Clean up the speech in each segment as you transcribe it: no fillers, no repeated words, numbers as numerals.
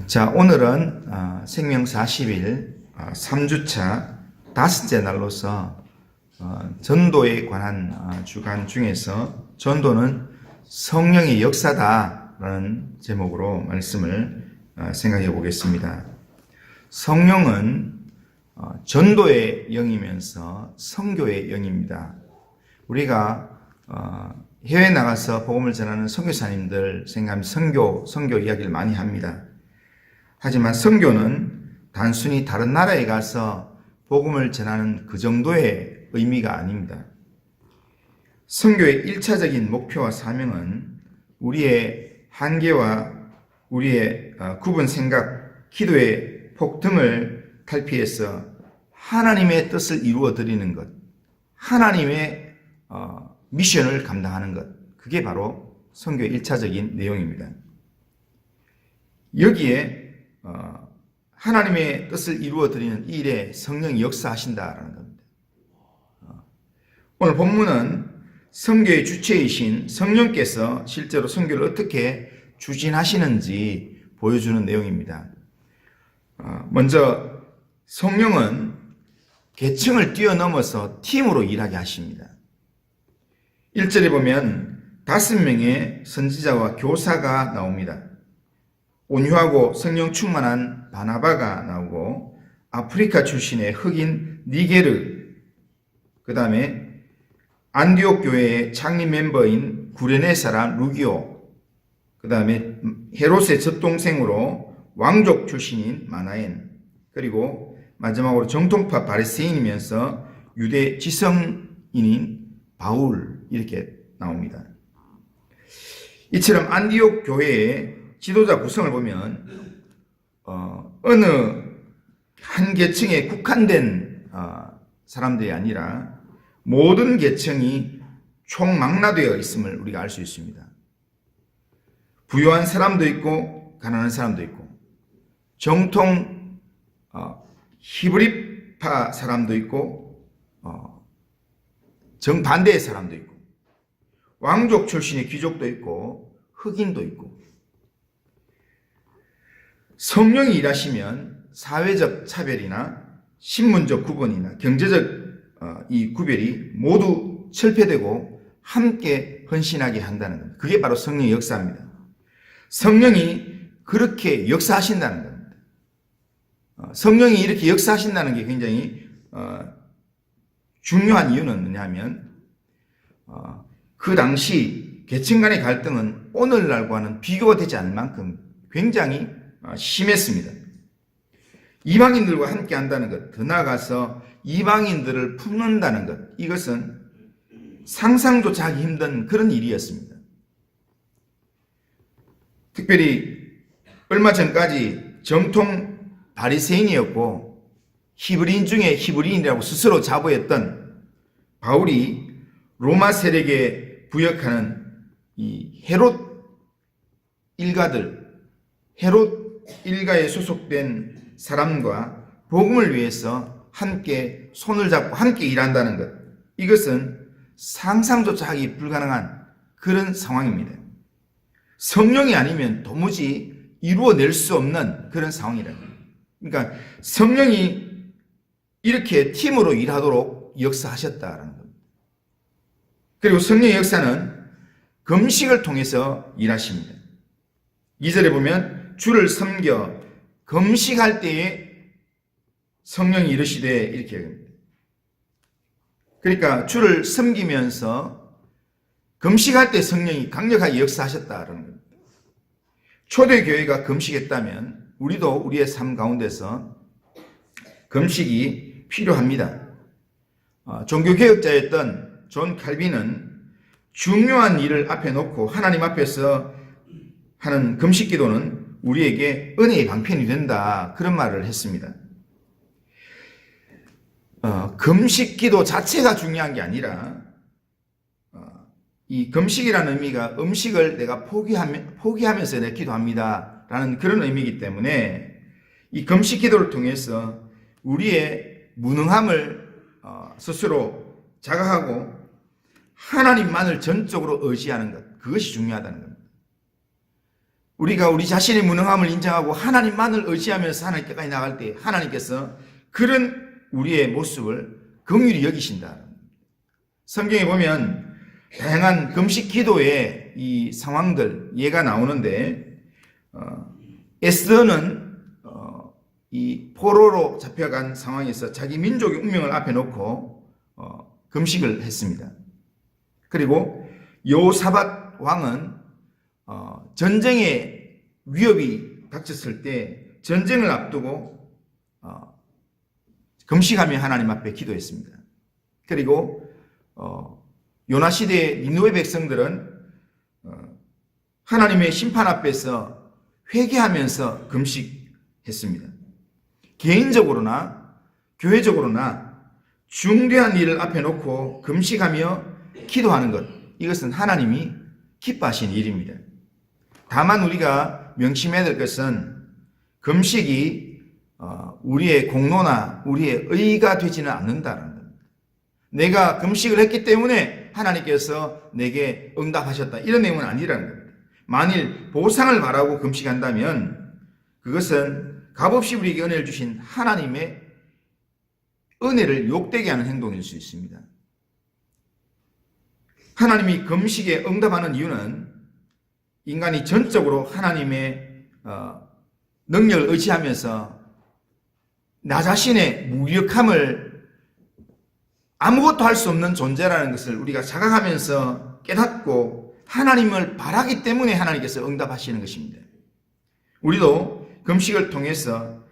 자, 오늘은 생명 40일 3주차 다섯째 날로서 전도에 관한 주간 중에서 전도는 성령의 역사다라는 제목으로 말씀을 생각해 보겠습니다. 성령은 전도의 영이면서 선교의 영입니다. 우리가 해외에 나가서 복음을 전하는 선교사님들 생각하면 선교 이야기를 많이 합니다. 하지만 선교는 단순히 다른 나라에 가서 복음을 전하는 그 정도의 의미가 아닙니다. 선교의 1차적인 목표와 사명은 우리의 한계와 우리의 굽은 생각, 기도의 폭 등을 탈피해서 하나님의 뜻을 이루어 드리는 것, 하나님의 미션을 감당하는 것, 그게 바로 선교의 1차적인 내용입니다. 여기에 하나님의 뜻을 이루어 드리는 이 일에 성령이 역사하신다라는 겁니다. 오늘 본문은 선교의 주체이신 성령께서 실제로 선교를 어떻게 추진하시는지 보여주는 내용입니다. 먼저 성령은 계층을 뛰어넘어서 팀으로 일하게 하십니다. 1절에 보면 5명의 선지자와 교사가 나옵니다. 온유하고 성령 충만한 바나바가 나오고 아프리카 출신의 흑인 니게르, 그 다음에 안디옥 교회의 창립 멤버인 구레네 사람 루기오, 그 다음에 헤롯의 젖동생으로 왕족 출신인 마나엔, 그리고 마지막으로 정통파 바리새인이면서 유대 지성인인 바울, 이렇게 나옵니다. 이처럼 안디옥 교회의 지도자 구성을 보면 어느 한 계층에 국한된 사람들이 아니라 모든 계층이 총망라되어 있음을 우리가 알 수 있습니다. 부유한 사람도 있고 가난한 사람도 있고 정통 히브리파 사람도 있고 정반대의 사람도 있고 왕족 출신의 귀족도 있고 흑인도 있고. 성령이 일하시면 사회적 차별이나 신분적 구분이나 경제적 이 구별이 모두 철폐되고 함께 헌신하게 한다는 겁니다. 그게 바로 성령의 역사입니다. 성령이 그렇게 역사하신다는 겁니다. 성령이 이렇게 역사하신다는 게 굉장히 중요한 이유는 뭐냐면 그 당시 계층 간의 갈등은 오늘날과는 비교가 되지 않을 만큼 굉장히 심했습니다. 이방인들과 함께 한다는 것, 더 나아가서 이방인들을 품는다는 것, 이것은 상상조차 하기 힘든 그런 일이었습니다. 특별히 얼마 전까지 정통 바리새인이었고 히브리인 중에 히브리인이라고 스스로 자부했던 바울이 로마 세력에 부역하는 이 헤롯 일가들, 헤롯 일가에 소속된 사람과 복음을 위해서 함께 손을 잡고 함께 일한다는 것, 이것은 상상조차 하기 불가능한 그런 상황입니다. 성령이 아니면 도무지 이루어낼 수 없는 그런 상황이라는 거예요. 그러니까 성령이 이렇게 팀으로 일하도록 역사하셨다라는 겁니다. 그리고 성령의 역사는 금식을 통해서 일하십니다. 2절에 보면 주를 섬겨 금식할 때에 성령이 이르시되 이렇게 합니다. 그러니까 주를 섬기면서 금식할 때 성령이 강력하게 역사하셨다라는 겁니다. 초대교회가 금식했다면 우리도 우리의 삶 가운데서 금식이 필요합니다. 종교개혁자였던 존 칼빈은 중요한 일을 앞에 놓고 하나님 앞에서 하는 금식 기도는 우리에게 은혜의 방편이 된다, 그런 말을 했습니다. 금식 기도 자체가 중요한 게 아니라 이 금식이라는 의미가 음식을 내가 포기하면서 내 기도합니다 라는 그런 의미이기 때문에 이 금식 기도를 통해서 우리의 무능함을 스스로 자각하고 하나님만을 전적으로 의지하는 것, 그것이 중요하다는 겁니다. 우리가 우리 자신의 무능함을 인정하고 하나님만을 의지하면서 하나님께까지 나갈 때 하나님께서 그런 우리의 모습을 긍휼히 여기신다. 성경에 보면 다양한 금식 기도의 이 상황들 예가 나오는데 에스더는 이 포로로 잡혀간 상황에서 자기 민족의 운명을 앞에 놓고 금식을 했습니다. 그리고 요사밧 왕은 전쟁의 위협이 닥쳤을 때 전쟁을 앞두고 금식하며 하나님 앞에 기도했습니다. 그리고 요나 시대의 니느웨 백성들은 하나님의 심판 앞에서 회개하면서 금식했습니다. 개인적으로나 교회적으로나 중대한 일을 앞에 놓고 금식하며 기도하는 것, 이것은 하나님이 기뻐하시는 일입니다. 다만 우리가 명심해야 될 것은 금식이 우리의 공로나 우리의 의가 되지는 않는다는 겁니다. 내가 금식을 했기 때문에 하나님께서 내게 응답하셨다, 이런 내용은 아니라는 겁니다. 만일 보상을 바라고 금식한다면 그것은 값없이 우리에게 은혜를 주신 하나님의 은혜를 욕되게 하는 행동일 수 있습니다. 하나님이 금식에 응답하는 이유는 인간이 전적으로 하나님의 능력을 의지하면서 나 자신의 무력함을 아무것도 할 수 없는 존재라는 것을 우리가 자각하면서 깨닫고 하나님을 바라기 때문에 하나님께서 응답하시는 것입니다. 우리도 금식을 통해서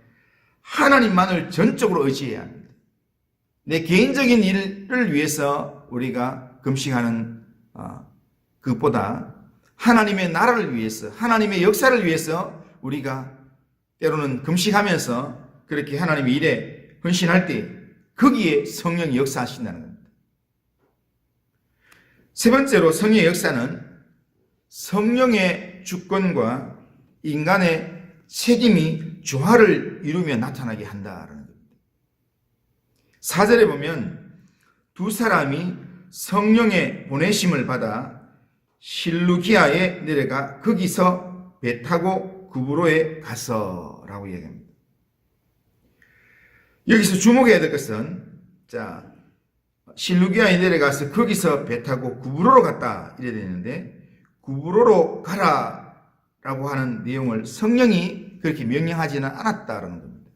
하나님만을 전적으로 의지해야 합니다. 내 개인적인 일을 위해서 우리가 금식하는 그것보다 하나님의 나라를 위해서, 하나님의 역사를 위해서 우리가 때로는 금식하면서 그렇게 하나님의 일에 헌신할 때 거기에 성령이 역사하신다는 겁니다. 세 번째로 성령의 역사는 성령의 주권과 인간의 책임이 조화를 이루며 나타나게 한다라는 겁니다. 4절에 보면 두 사람이 성령의 보내심을 받아 실루기아에 내려가 거기서 배 타고 구브로에 가서라고 얘기합니다. 여기서 주목해야 될 것은 실루기아에 내려가서 거기서 배 타고 구브로로 갔다 이래야 되는데 구브로로 가라라고 하는 내용을 성령이 그렇게 명령하지는 않았다는 겁니다.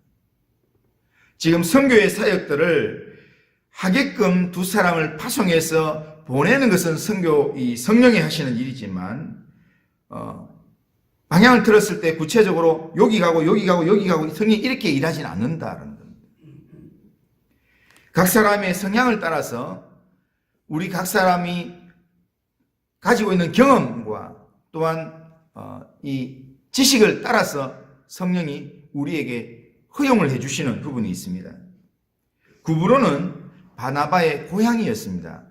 지금 선교의 사역들을 하게끔 두 사람을 파송해서 보내는 것은 성령이 하시는 일이지만 방향을 틀었을 때 구체적으로 여기 가고 여기 가고 여기 가고 성령이 이렇게 일하지는 않는다는 겁니다. 각 사람의 성향을 따라서 우리 각 사람이 가지고 있는 경험과 또한 이 지식을 따라서 성령이 우리에게 허용을 해주시는 부분이 있습니다. 구브로는 바나바의 고향이었습니다.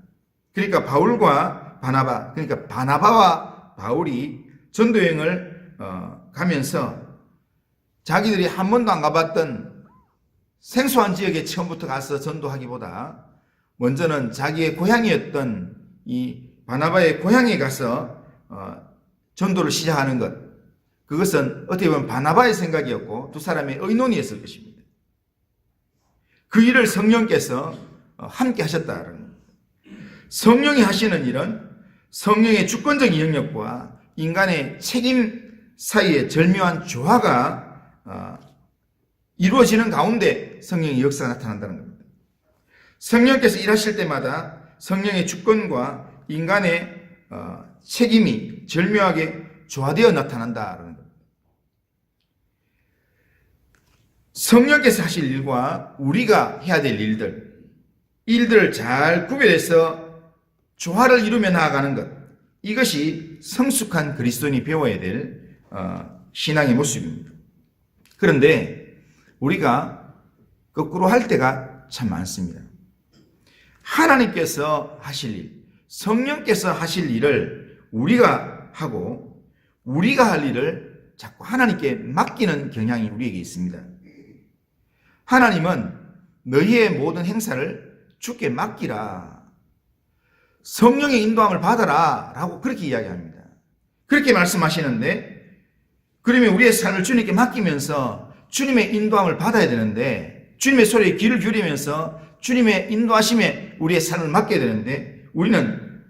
그러니까 바울과 바나바, 그러니까 바나바와 바울이 전도여행을 가면서 자기들이 한 번도 안 가봤던 생소한 지역에 처음부터 가서 전도하기보다 먼저는 자기의 고향이었던 이 바나바의 고향에 가서 전도를 시작하는 것, 그것은 어떻게 보면 바나바의 생각이었고 두 사람의 의논이었을 것입니다. 그 일을 성령께서 함께 하셨다는 겁니다. 성령이 하시는 일은 성령의 주권적인 영역과 인간의 책임 사이의 절묘한 조화가 이루어지는 가운데 성령의 역사가 나타난다는 겁니다. 성령께서 일하실 때마다 성령의 주권과 인간의 책임이 절묘하게 조화되어 나타난다는 겁니다. 성령께서 하실 일과 우리가 해야 될 일들을 잘 구별해서 조화를 이루며 나아가는 것, 이것이 성숙한 그리스도인이 배워야 될 신앙의 모습입니다. 그런데 우리가 거꾸로 할 때가 참 많습니다. 하나님께서 하실 일, 성령께서 하실 일을 우리가 하고 우리가 할 일을 자꾸 하나님께 맡기는 경향이 우리에게 있습니다. 하나님은 너희의 모든 행사를 주께 맡기라, 성령의 인도함을 받아라 라고 그렇게 이야기합니다. 그렇게 말씀하시는데 그러면 우리의 삶을 주님께 맡기면서 주님의 인도함을 받아야 되는데, 주님의 소리에 귀를 기울이면서 주님의 인도하심에 우리의 삶을 맡겨야 되는데, 우리는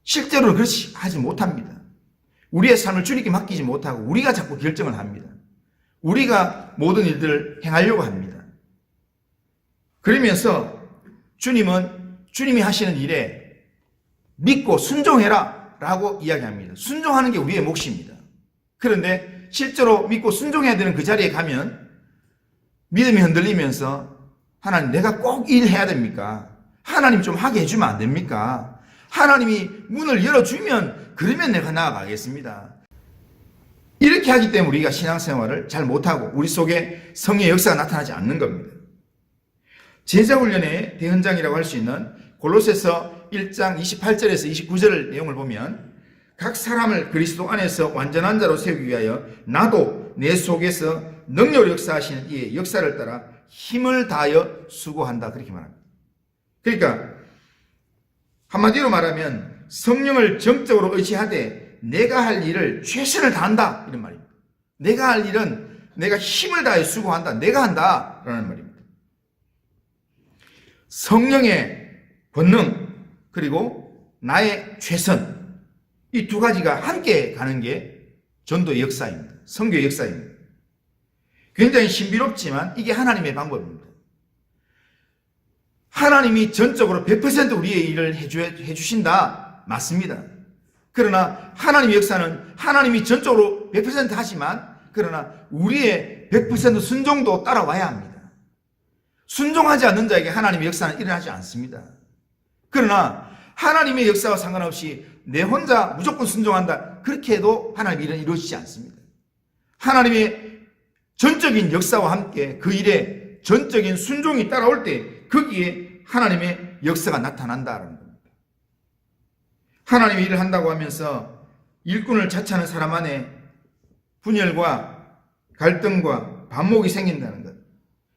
실제로는 그렇지 하지 못합니다. 우리의 삶을 주님께 맡기지 못하고 우리가 자꾸 결정을 합니다. 우리가 모든 일들을 행하려고 합니다. 그러면서 주님은 주님이 하시는 일에 믿고 순종해라 라고 이야기합니다. 순종하는 게 우리의 몫입니다. 그런데 실제로 믿고 순종해야 되는 그 자리에 가면 믿음이 흔들리면서 하나님, 내가 꼭 일해야 됩니까? 하나님 좀 하게 해주면 안 됩니까? 하나님이 문을 열어주면 그러면 내가 나아가겠습니다. 이렇게 하기 때문에 우리가 신앙생활을 잘 못하고 우리 속에 성령의 역사가 나타나지 않는 겁니다. 제자훈련의 대헌장이라고 할 수 있는 골로새서 1장 28절에서 29절 내용을 보면, 각 사람을 그리스도 안에서 완전한 자로 세우기 위하여 나도 내 속에서 능력으로 역사하시는 이의 역사를 따라 힘을 다하여 수고한다, 그렇게 말합니다. 그러니까 한마디로 말하면 성령을 정적으로 의지하되 내가 할 일을 최선을 다한다, 이런 말입니다. 내가 할 일은 내가 힘을 다해 수고한다, 내가 한다 라는 말입니다. 성령의 권능 그리고 나의 최선, 이 두 가지가 함께 가는 게 전도의 역사입니다. 선교의 역사입니다. 굉장히 신비롭지만 이게 하나님의 방법입니다. 하나님이 전적으로 100% 우리의 일을 해주신다, 맞습니다. 그러나 하나님의 역사는 하나님이 전적으로 100% 하지만, 그러나 우리의 100% 순종도 따라와야 합니다. 순종하지 않는 자에게 하나님의 역사는 일어나지 않습니다. 그러나 하나님의 역사와 상관없이 내 혼자 무조건 순종한다, 그렇게 해도 하나님의 일은 이루어지지 않습니다. 하나님의 전적인 역사와 함께 그 일에 전적인 순종이 따라올 때 거기에 하나님의 역사가 나타난다는 겁니다. 하나님의 일을 한다고 하면서 일꾼을 자처하는 사람 안에 분열과 갈등과 반목이 생긴다는 것,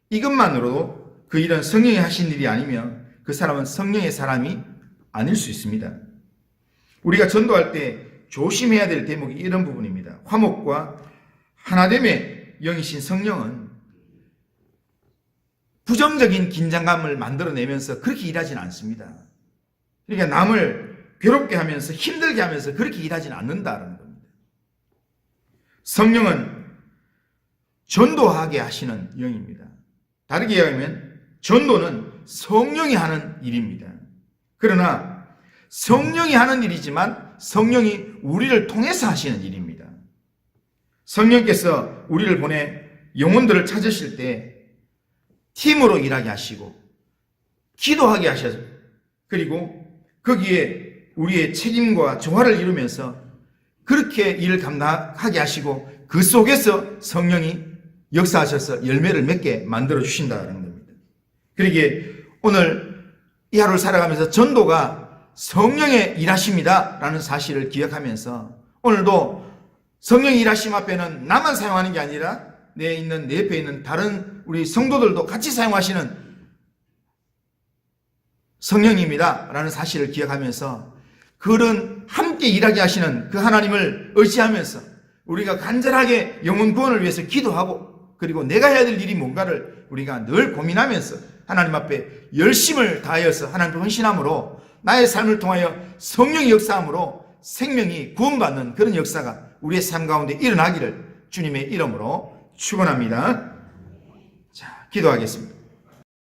이것만으로도 그 일은 성령이 하신 일이 아니면 그 사람은 성령의 사람이 아닐 수 있습니다. 우리가 전도할 때 조심해야 될 대목이 이런 부분입니다. 화목과 하나됨의 영이신 성령은 부정적인 긴장감을 만들어내면서 그렇게 일하지는 않습니다. 그러니까 남을 괴롭게 하면서 힘들게 하면서 그렇게 일하지는 않는다는 겁니다. 성령은 전도하게 하시는 영입니다. 다르게 이야기하면 전도는 성령이 하는 일입니다. 그러나 성령이 하는 일이지만 성령이 우리를 통해서 하시는 일입니다. 성령께서 우리를 보내 영혼들을 찾으실 때 팀으로 일하게 하시고 기도하게 하셔서, 그리고 거기에 우리의 책임과 조화를 이루면서 그렇게 일을 감당하게 하시고 그 속에서 성령이 역사하셔서 열매를 맺게 만들어 주신다는 겁니다. 그러기에 오늘 이 하루를 살아가면서 전도가 성령의 일하심이다 라는 사실을 기억하면서 오늘도 성령의 일하심 앞에는 나만 사용하는 게 아니라 내 옆에 있는 다른 우리 성도들도 같이 사용하시는 성령입니다 라는 사실을 기억하면서 그런 함께 일하게 하시는 그 하나님을 의지하면서 우리가 간절하게 영혼 구원을 위해서 기도하고, 그리고 내가 해야 될 일이 뭔가를 우리가 늘 고민하면서 하나님 앞에 열심을 다하여서 하나님 앞에 헌신함으로 나의 삶을 통하여 성령의 역사함으로 생명이 구원받는 그런 역사가 우리의 삶 가운데 일어나기를 주님의 이름으로 축원합니다. 자, 기도하겠습니다.